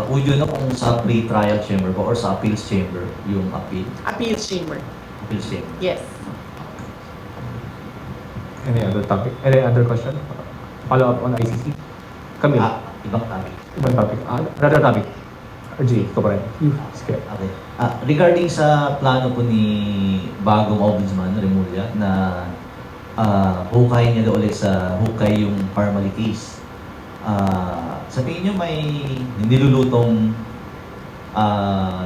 would you know kung sa pre-trial chamber ba or sa appeals chamber yung appeal? Appeals chamber. Appeals chamber. Yes. Any other topic? Any other question? Follow up on ICC? Camille, Ibang topic. ibang topic. Another topic. RG, ikaw pa rin. Sige. Okay. Regarding sa plano po ni bagong ombudsman, Remulla, na hukayin niya daw ulit sa hukay yung Parmali case. Sa tingin niyo may nilulutong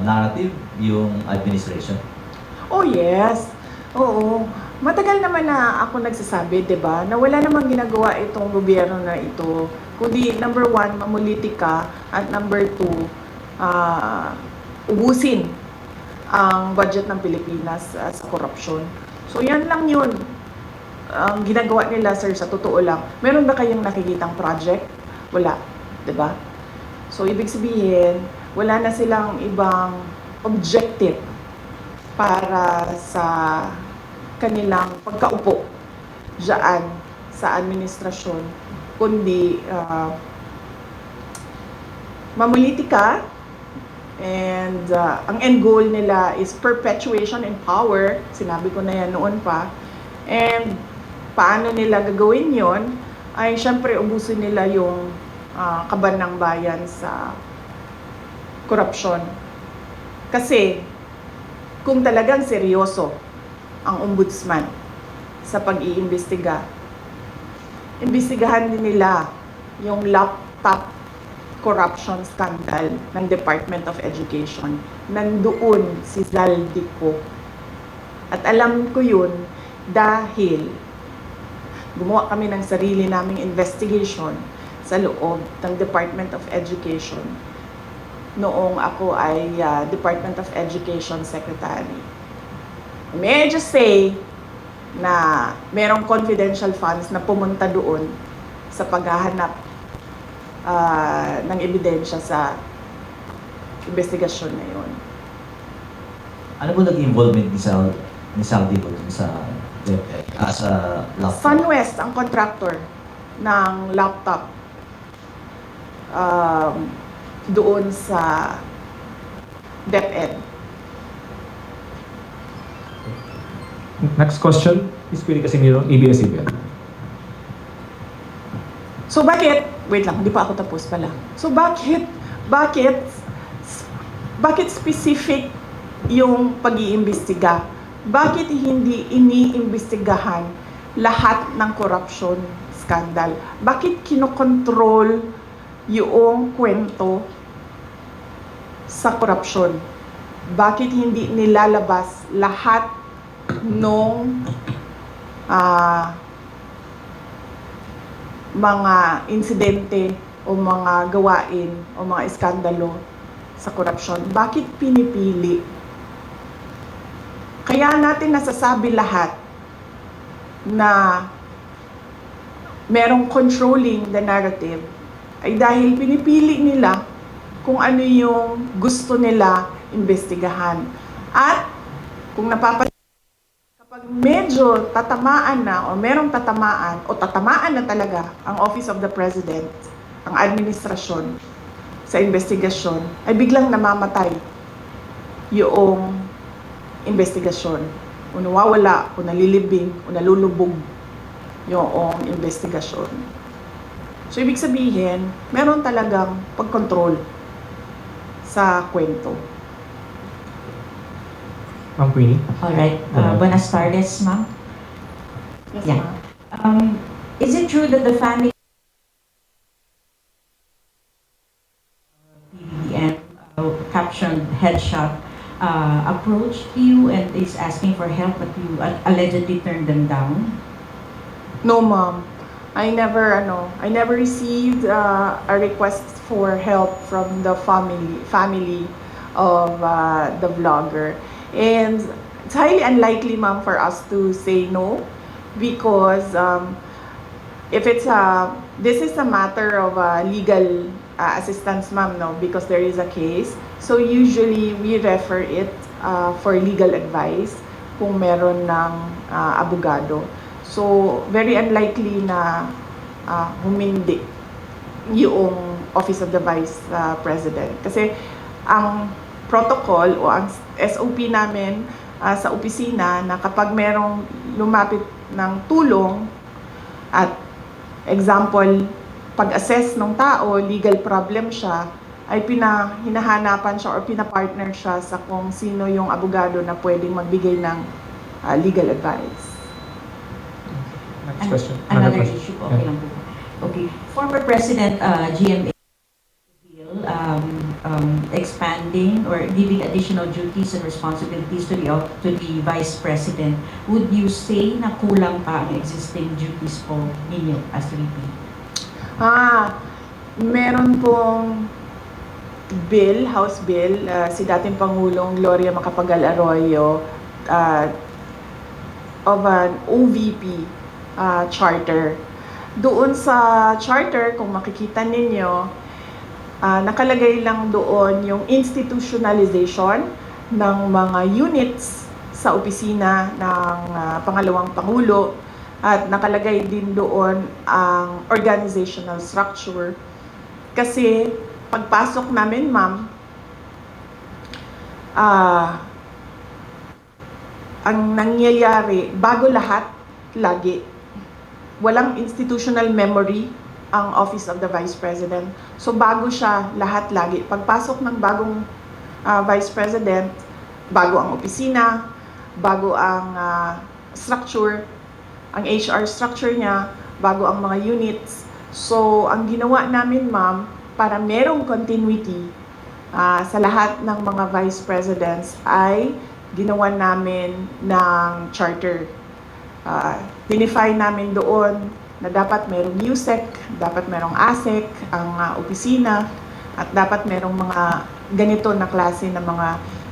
narrative yung administration? Oh yes. Oo. Matagal naman na ako nagsasabi, 'di ba, na wala namang ginagawa itong gobyerno na ito, kundi number 1, mamulitika, at number 2, ubusin ang budget ng Pilipinas sa korupsyon. So yan lang yun ang ginagawa nila, sir, sa totoo lang. Meron ba kayong nakikitang project? Wala, 'di ba? So ibig sabihin, wala na silang ibang objective para sa kanilang pagkaupo diyan sa administrasyon, kundi mamulitika, and ang end goal nila is perpetuation in power. Sinabi ko na yan noon pa. And paano nila gagawin yon? Ay syempre ubusin nila yung kaban ng bayan sa korupsyon. Kasi kung talagang seryoso ang ombudsman sa pag-iimbestiga, imbestigahan din nila yung laptop corruption scandal ng Department of Education. Nandoon si Zaldico. At alam ko yun dahil gumawa kami ng sarili naming investigation sa loob ng Department of Education noong ako ay Department of Education Secretary. May I just say na merong confidential funds na pumunta doon sa paghahanap ng ebidensya sa investigasyon na yun. Ano po naging involvement ni Saudi po sa laptop? Sunwest ang contractor ng laptop doon sa DepEd. Next question is Pili Casimiro, ABS-CBN. So bakit, wait lang, hindi pa ako tapos pala. So bakit specific yung pag-iimbestiga? Bakit hindi iniimbestigahan lahat ng corruption scandal? Bakit kinokontrol yung kwento sa korupsyon? Bakit hindi nilalabas lahat nung mga insidente o mga gawain o mga iskandalo sa korupsyon? Bakit pinipili? Kaya natin nasasabi lahat na merong controlling the narrative ay dahil pinipili nila kung ano yung gusto nila imbestigahan. At kung napapansin, kapag medyo tatamaan na o merong tatamaan o tatamaan na talaga ang Office of the President, ang administrasyon sa investigasyon, ay biglang namamatay yung investigasyon. O nawawala, o nalilibing, o nalulubog yung investigasyon. So ibig sabihin, meron talagang pagkontrol sa kwento. Ma'am Queenie. Alright. Buenas tardes, ma'am. Yes, Yeah. ma'am. Is it true that the family PBBM captioned headshot approached you and is asking for help, but you allegedly turned them down? No, ma'am. I never received a request for help from the family of the vlogger. And it's highly unlikely, ma'am, for us to say no, because if it's this is a matter of legal assistance, ma'am, no, because there is a case. So usually we refer it for legal advice kung meron ng abogado. So very unlikely na humindi yung Office of the Vice President. Kasi ang protocol o ang SOP namin sa opisina na kapag merong lumapit ng tulong at example, pag-assess ng tao, legal problem siya, ay hinahanapan siya or pinapartner siya sa kung sino yung abogado na pwedeng magbigay ng legal advice. Next question. Another question. issue, okay lang po. Okay. Former President GMA bill expanding or giving additional duties and responsibilities to the Vice President. Would you say na kulang pa ang existing duties po ninyo as VP? Meron pong bill, House Bill, si dating Pangulong Gloria Macapagal Arroyo of an OVP charter. Doon sa charter, kung makikita ninyo, nakalagay lang doon yung institutionalization ng mga units sa opisina ng Pangalawang Pangulo at nakalagay din doon ang organizational structure. Kasi pagpasok namin, ma'am, ang nangyayari, bago lahat, lagi, walang institutional memory ang Office of the Vice President. So bago siya lahat lagi. Pagpasok ng bagong Vice President, bago ang opisina, bago ang structure, ang HR structure niya, bago ang mga units. So ang ginawa namin, ma'am, para merong continuity sa lahat ng mga Vice Presidents ay ginawa namin ng charter. Dinify namin doon na dapat merong USEC, dapat merong ASEC, ang opisina, at dapat merong mga ganito na klase ng mga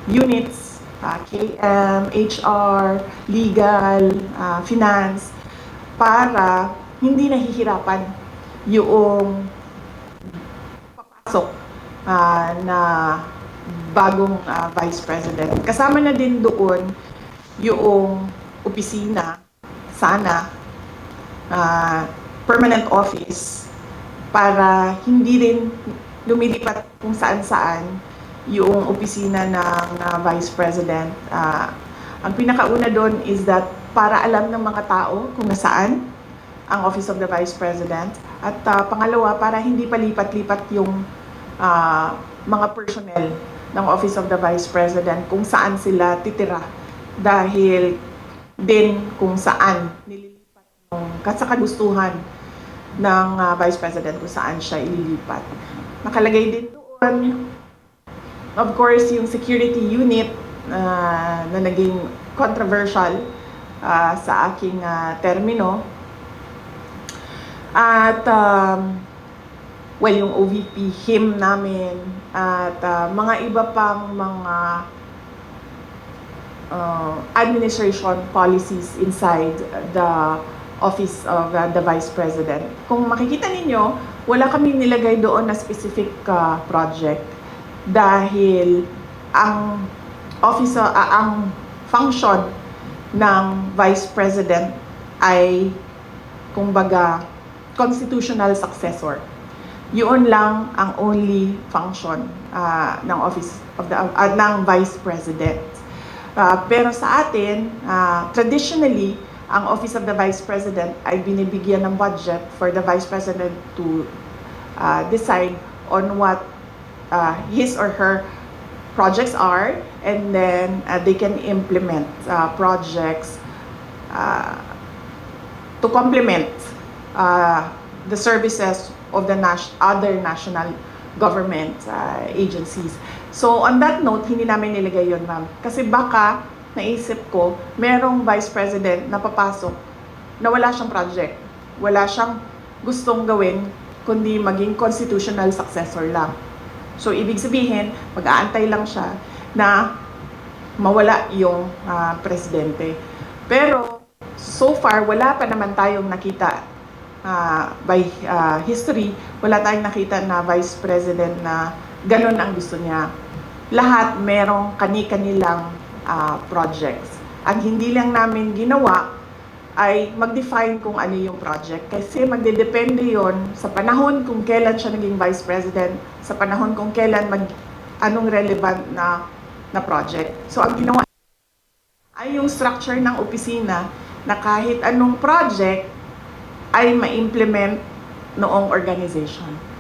units, KM, HR, legal, finance, para hindi nahihirapan yung papasok na bagong Vice President. Kasama na din doon yung opisina, sana, permanent office, para hindi rin lumilipat kung saan-saan yung opisina ng Vice President. Ang pinakauna doon is that para alam ng mga tao kung nasaan ang Office of the Vice President. At pangalawa, para hindi palipat-lipat yung mga personnel ng Office of the Vice President kung saan sila titira. Dahil din kung saan nililipat yung kasakagustuhan ng Vice President kung saan siya ililipat. Nakalagay din doon, of course, yung security unit na naging controversial sa aking termino. At, yung OVP, him namin, at mga iba pang mga administration policies inside the Office of the Vice President. Kung makikita ninyo, wala kaming nilagay doon na specific project dahil ang ang function ng Vice President ay kumbaga constitutional successor. Yun lang ang only function ng Office of the ng Vice President. Pero sa atin, traditionally, ang Office of the Vice President ay binibigyan ng budget for the Vice President to decide on what his or her projects are, and then they can implement projects to complement the services of the other national government agencies. So on that note, hindi namin nilagay yun, ma'am. Kasi baka, naisip ko, merong Vice President na papasok na wala siyang project. Wala siyang gustong gawin, kundi maging constitutional successor lang. So ibig sabihin, mag-aantay lang siya na mawala yung presidente. Pero so far, wala pa naman tayong nakita by history, wala tayong nakita na Vice President na ganun ang gusto niya. Lahat merong kani-kanilang projects. Ang hindi lang namin ginawa ay mag-define kung ano yung project. Kasi magdedepende yon sa panahon kung kailan siya naging Vice President, sa panahon kung kailan anong relevant na project. So ang ginawa ay yung structure ng opisina na kahit anong project ay ma-implement noong organization.